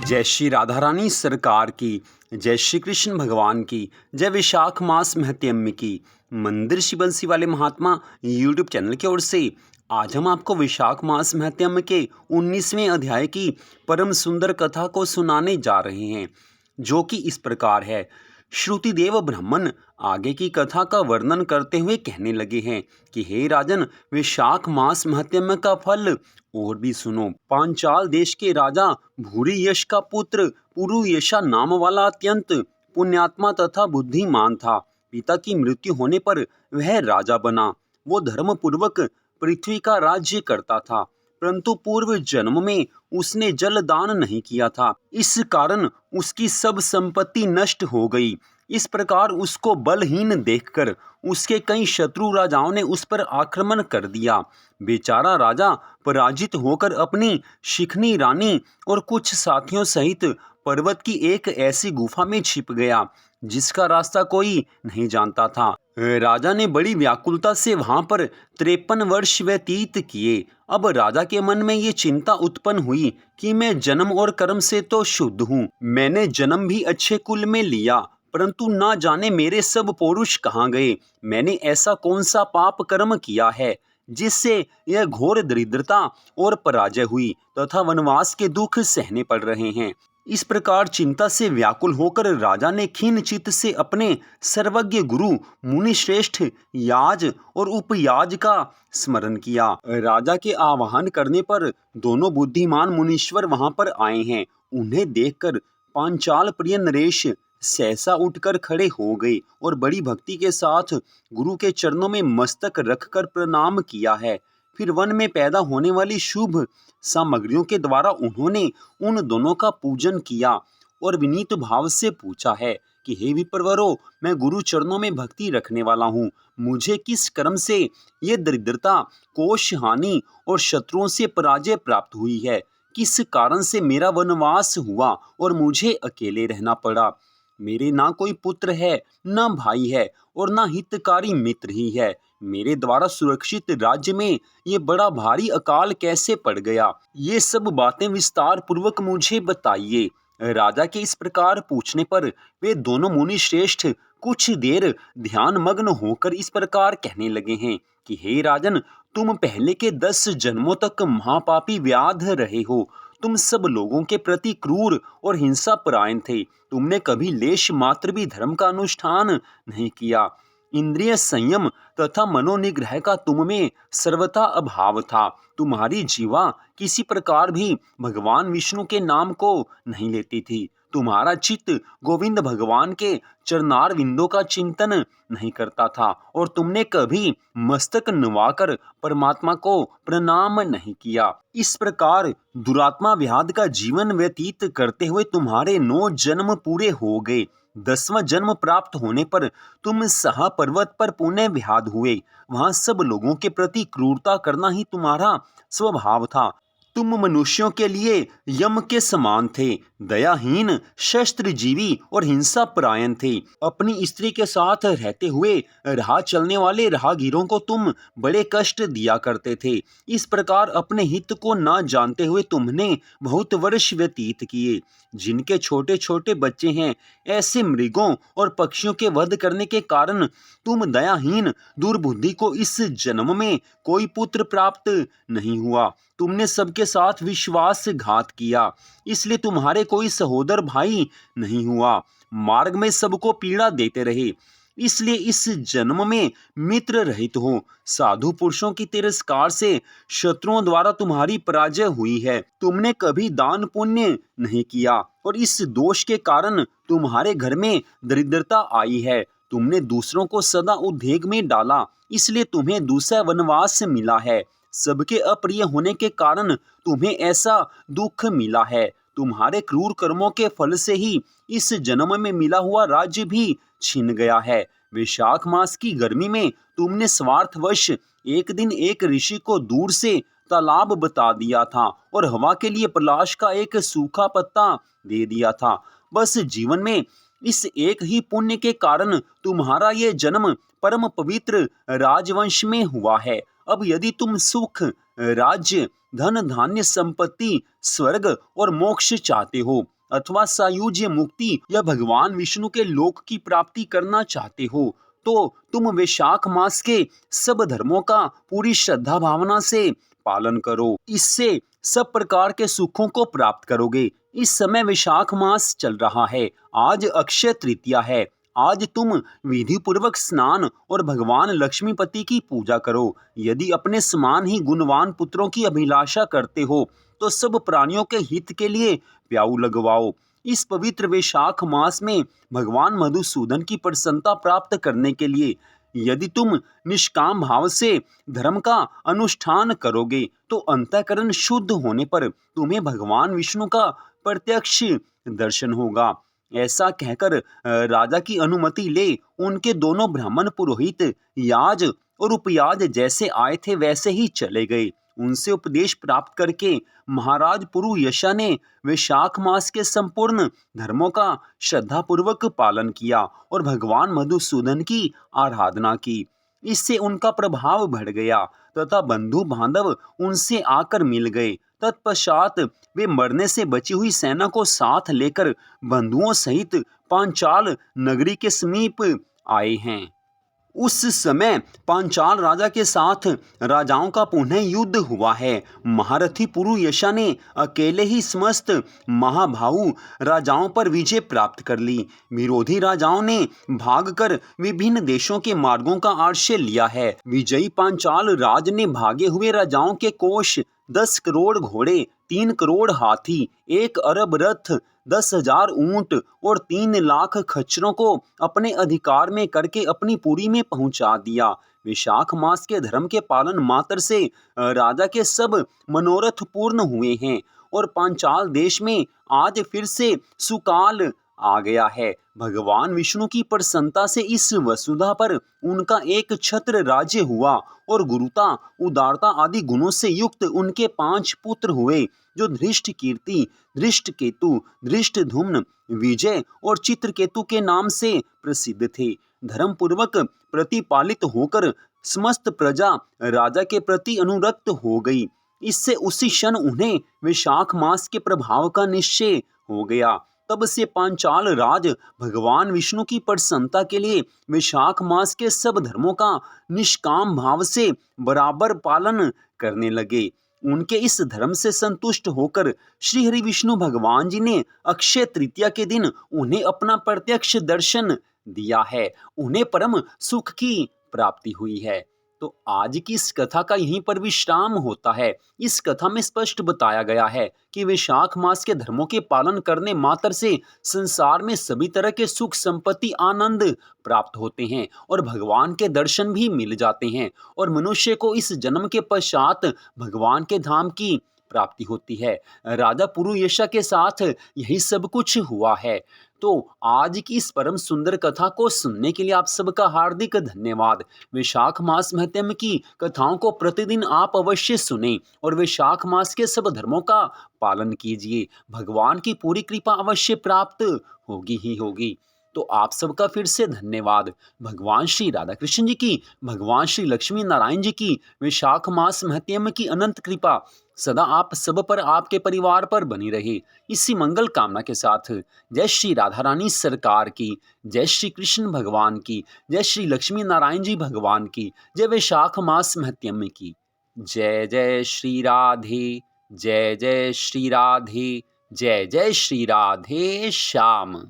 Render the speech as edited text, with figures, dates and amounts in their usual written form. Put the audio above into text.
जय श्री राधा रानी सरकार की, जय श्री कृष्ण भगवान की, जय विशाख मास महत्म्य की। मंदिर श्री बंसी वाले महात्मा यूट्यूब चैनल की ओर से आज हम आपको विशाख मास महत्म्य के 19वें अध्याय की परम सुंदर कथा को सुनाने जा रहे हैं, जो कि इस प्रकार है। श्रुतिदेव ब्राह्मण आगे की कथा का वर्णन करते हुए कहने लगे हैं कि हे राजन, विशाख मास महत्म्य का फल और भी सुनो। पांचाल देश के राजा भूरी यश का पुत्र पुरुयशा नाम वाला अत्यंत पुण्यात्मा तथा बुद्धिमान था। पिता की मृत्यु होने पर वह राजा बना। वो धर्म पूर्वक पृथ्वी का राज्य करता था, परंतु पूर्व जन्म में उसने जल दान नहीं किया था। इस कारण उसकी सब संपत्ति नष्ट हो गई। इस प्रकार उसको बलहीन देखकर उसके कई शत्रु राजाओं ने उस पर आक्रमण कर दिया। बेचारा राजा पराजित होकर अपनी शिखनी रानी और कुछ साथियों सहित पर्वत की एक ऐसी गुफा में छिप गया जिसका रास्ता कोई नहीं जानता था। राजा ने बड़ी व्याकुलता से वहां पर 53 वर्ष व्यतीत किए। अब राजा के मन में ये चिंता उत्पन्न हुई कि मैं जन्म और कर्म से तो शुद्ध हूँ, मैंने जन्म भी अच्छे कुल में लिया, परंतु ना जाने मेरे सब पौरुष कहाँ गए। मैंने ऐसा कौन सा पाप कर्म किया है जिससे यह घोर दरिद्रता और पराजय हुई तथा वनवास के दुख सहने पड़ रहे हैं। इस प्रकार चिंता से व्याकुल होकर राजा ने खीन चित्त से अपने सर्वज्ञ गुरु मुनिश्रेष्ठ याज और उपयाज का स्मरण किया। राजा के आह्वान करने पर दोनों बुद्धिमान मुनीश्वर वहां पर आए हैं। उन्हें देखकर पांचाल प्रिय नरेश सहसा उठकर खड़े हो गए और बड़ी भक्ति के साथ गुरु के चरणों में मस्तक रखकर प्रणाम किया है। फिर वन में पैदा होने वाली शुभ सामग्रियों के द्वारा उन्होंने उन दोनों का पूजन किया और विनीत भाव से पूछा है कि हे विप्रवरों, मैं गुरु चरणों में भक्ति रखने वाला हूँ। मुझे किस कर्म से ये दरिद्रता, कोष हानि और शत्रुओं से पराजय प्राप्त हुई है? किस कारण से मेरा वनवास हुआ और मुझे अकेले रहना पड़ा? मेरे ना कोई पुत्र है, ना भाई है और ना हितकारी मित्र ही है। मेरे द्वारा सुरक्षित राज्य में ये बड़ा भारी अकाल कैसे पड़ गया? ये सब बातें विस्तार पूर्वक मुझे बताइए। राजा के इस प्रकार पूछने पर वे दोनों मुनि श्रेष्ठ कुछ देर ध्यान मग्न होकर इस प्रकार कहने लगे हैं कि हे राजन, तुम पहले के 10 जन्मों तक महापापी व्याध रहे हो। तुम सब लोगों के प्रति क्रूर और हिंसा परायण थे। तुमने कभी लेश मात्र भी धर्म का अनुष्ठान नहीं किया। इंद्रिय संयम तथा मनोनिग्रह का तुम में सर्वथा अभाव था। तुम्हारी जीवा किसी प्रकार भी भगवान विष्णु के नाम को नहीं लेती थी। तुम्हारा चित्त गोविंद भगवान के चरणार विंदों का चिंतन नहीं करता था और तुमने कभी मस्तक नवाकर परमात्मा को प्रणाम नहीं किया। इस प्रकार दुरात्मा व्याध का जीवन व्यतीत करते हुए तुम्हारे 9 जन्म पूरे हो गए। 10वां जन्म प्राप्त होने पर तुम सहा पर्वत पर पुण्य व्याध हुए। वहां सब लोगों के प्रति क्रूरता करना ही तुम्हारा स्वभाव था। तुम मनुष्यों के लिए यम के समान थे, दयाहीन, शस्त्रजीवी और हिंसा परायण थे। अपनी स्त्री के साथ रहते हुए राह चलने वाले राहगीरों को तुम बड़े कष्ट दिया करते थे। इस प्रकार अपने हित को ना जानते हुए तुमने बहुत वर्ष व्यतीत किए। जिनके छोटे छोटे बच्चे हैं, ऐसे मृगों और पक्षियों के वध करने के कारण तुम दयाहीन दुर्बुद्धि को इस जन्म में कोई पुत्र प्राप्त नहीं हुआ। तुमने सबके साथ विश्वासघात किया, इसलिए तुम्हारे कोई सहोदर भाई नहीं हुआ। मार्ग में सबको पीड़ा देते रहे, इसलिए इस जन्म में मित्र रहित हो। साधु पुरुषों की तिरस्कार से शत्रुओं द्वारा तुम्हारी पराजय हुई है। तुमने कभी दान पुण्य नहीं किया और इस दोष के कारण तुम्हारे घर में दरिद्रता आई है। तुमने दूसरों को सदा उद्वेग में डाला, इसलिए तुम्हें दूसरा वनवास मिला है। सबके अप्रिय होने के कारण तुम्हें ऐसा दुख मिला है। तुम्हारे क्रूर कर्मों के फल से ही इस जन्म में मिला हुआ राज्य भी छिन गया है। विशाख मास की गर्मी में तुमने स्वार्थवश एक दिन एक ऋषि को दूर से तालाब बता दिया था और हवा के लिए पलाश का एक सूखा पत्ता दे दिया था। बस जीवन में इस एक ही पुण्य के कारण तुम्हारा ये जन्म परम पवित्र राजवंश में हुआ है। अब यदि तुम सुख, राज्य, धन धान्य संपत्ति स्वर्ग और मोक्ष चाहते हो अथवा सायुज्य मुक्ति या भगवान विष्णु के लोक की प्राप्ति करना चाहते हो तो तुम वैशाख मास के सब धर्मों का पूरी श्रद्धा भावना से पालन करो। इससे सब प्रकार के सुखों को प्राप्त करोगे। इस समय वैशाख मास चल रहा है। आज अक्षय तृतीया है। आज तुम विधि पूर्वक स्नान और भगवान लक्ष्मीपति की पूजा करो। यदि अपने समान ही गुणवान पुत्रों की अभिलाषा करते हो तो सब प्राणियों के हित के लिए प्याऊ लगवाओ। इस पवित्र वैशाख मास में भगवान मधुसूदन की प्रसन्नता प्राप्त करने के लिए यदि तुम निष्काम भाव से धर्म का अनुष्ठान करोगे तो अंतःकरण शुद्ध होने पर तुम्हें भगवान विष्णु का प्रत्यक्ष दर्शन होगा। ऐसा कहकर राजा की अनुमति ले उनके दोनों ब्राह्मण पुरोहित याज और उपयाज जैसे आए थे वैसे ही चले गए। उनसे उपदेश प्राप्त करके महाराज पुरुयशा ने वैशाख मास के संपूर्ण धर्मों का श्रद्धापूर्वक पालन किया और भगवान मधुसूदन की आराधना की। इससे उनका प्रभाव बढ़ गया तथा बंधु बांधव उनसे आकर मिल गए। तत्पश्चात वे मरने से बची हुई सेना को साथ लेकर बंधुओं सहित पांचाल नगरी के समीप आए हैं। उस समय पांचाल राजा के साथ राजाओं का पुनः युद्ध हुआ है। महारथी पुरुयशा ने अकेले ही समस्त महाभाऊ राजाओं पर विजय प्राप्त कर ली। विरोधी राजाओं ने भागकर विभिन्न देशों के मार्गों का आश्रय लिया है। विजयी पांचाल राज ने भागे हुए राजाओं के कोष 10 करोड़ घोड़े, 3 करोड़ हाथी, 1 अरब रथ, 10,000 ऊंट और 3 लाख खच्चरों को अपने अधिकार में करके अपनी पुरी में पहुंचा दिया। वैशाख मास के धर्म के पालन मात्र से राजा के सब मनोरथ पूर्ण हुए हैं और पांचाल देश में आज फिर से सुकाल आ गया है। भगवान विष्णु की प्रसन्नता से इस वसुधा पर उनका एक छत्र राज्य हुआ और गुरुता, उदारता आदि गुणों से युक्त उनके 5 पुत्र हुए जो धृष्ट कीर्ति, धृष्ट केतु, धृष्ट धुम्न, विजय और चित्रकेतु के नाम से प्रसिद्ध थे। धर्म पूर्वक प्रतिपालित होकर समस्त प्रजा राजा के प्रति अनुरक्त हो गई। इससे उसी क्षण उन्हें वैशाख मास के प्रभाव का निश्चय हो गया। तब से पांचाल राज भगवान विष्णु की प्रसन्नता के लिए वैशाख मास के सब धर्मों का निष्काम भाव से बराबर पालन करने लगे। उनके इस धर्म से संतुष्ट होकर श्री हरि विष्णु भगवान जी ने अक्षय तृतीया के दिन उन्हें अपना प्रत्यक्ष दर्शन दिया है। उन्हें परम सुख की प्राप्ति हुई है। तो आज की इस कथा का यहीं पर विश्राम होता है। इस कथा में स्पष्ट बताया गया है कि वैशाख मास के धर्मों के पालन करने मात्र से संसार में सभी तरह के सुख संपत्ति आनंद प्राप्त होते हैं और भगवान के दर्शन भी मिल जाते हैं और मनुष्य को इस जन्म के पश्चात भगवान के धाम की प्राप्ति होती है। राजा पुरुयशा के साथ यही सब कुछ हुआ है। तो आज की इस परम सुंदर कथा को सुनने के लिए आप सबका हार्दिक धन्यवाद। वैशाख मास महत्म की कथाओं को प्रतिदिन आप अवश्य सुनें और वैशाख मास के सब धर्मों का पालन कीजिए। भगवान की पूरी कृपा अवश्य प्राप्त होगी ही होगी। तो आप सबका फिर से धन्यवाद। भगवान श्री राधा कृष्ण जी की, भगवान श्री लक्ष्मी नारायण जी की वैशाख मास महत्म की अनंत कृपा सदा आप सब पर, आपके परिवार पर बनी रहे। इसी मंगल कामना के साथ जय श्री राधा रानी सरकार की, जय श्री कृष्ण भगवान की, जय श्री लक्ष्मी नारायण जी भगवान की, जय वैशाख मास महत्म की। जय जय श्री राधे, जय जय श्री राधे, जय जय श्री राधे श्याम।